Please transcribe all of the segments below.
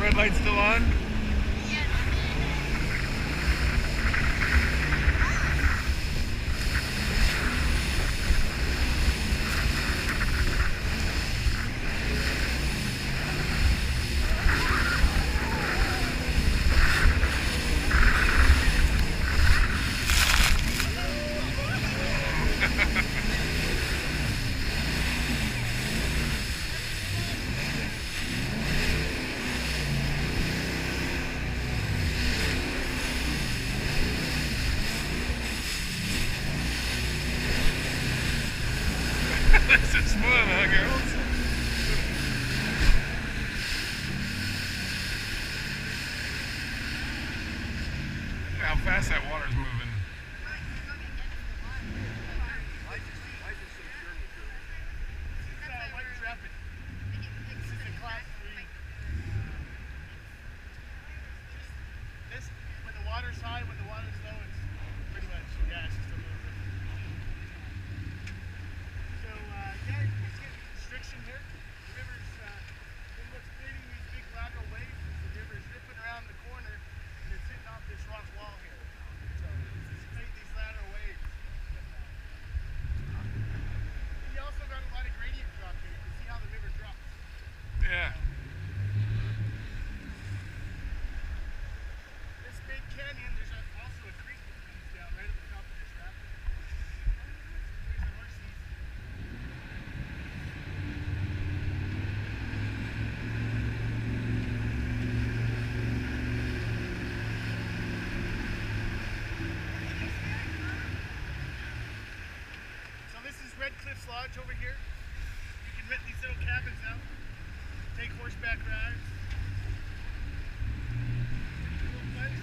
red light still on? This is fun, huh, girls? How fast that water's moving. When the water's high, when the water's low, it's pretty much, yeah, it's just a little bit. So, yeah, you see the constriction here. The river's, and what's creating these big lateral waves is the river's ripping around the corner and it's hitting off this rock wall here. So, it's creating these lateral waves. You also got a lot of gradient drop here. You can see how the river drops. Yeah. This big canyon, there's also a creek that comes down right at the top of this rapid. There's the horses. So this is Red Cliffs Lodge over here. You can rent these little cabins out, take horseback rides. Cool place.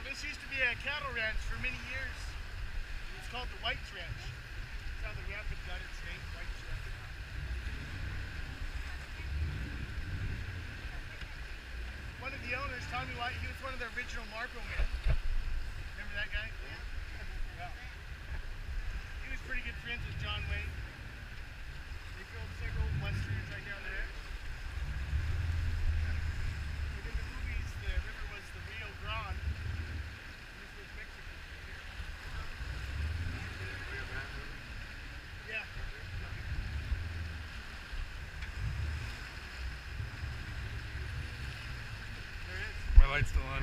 This used to be a cattle ranch for many years. It's called the White's Ranch. That's how the rapid got its name, White's Ranch. One of the owners, Tommy White, he was one of the original Marlboro men. Remember that guy? Yeah. He was pretty good friends with John Wayne. They built several westerns right down there. And in the movies, the river was the Rio Grande. Yeah. There is. My light's still on.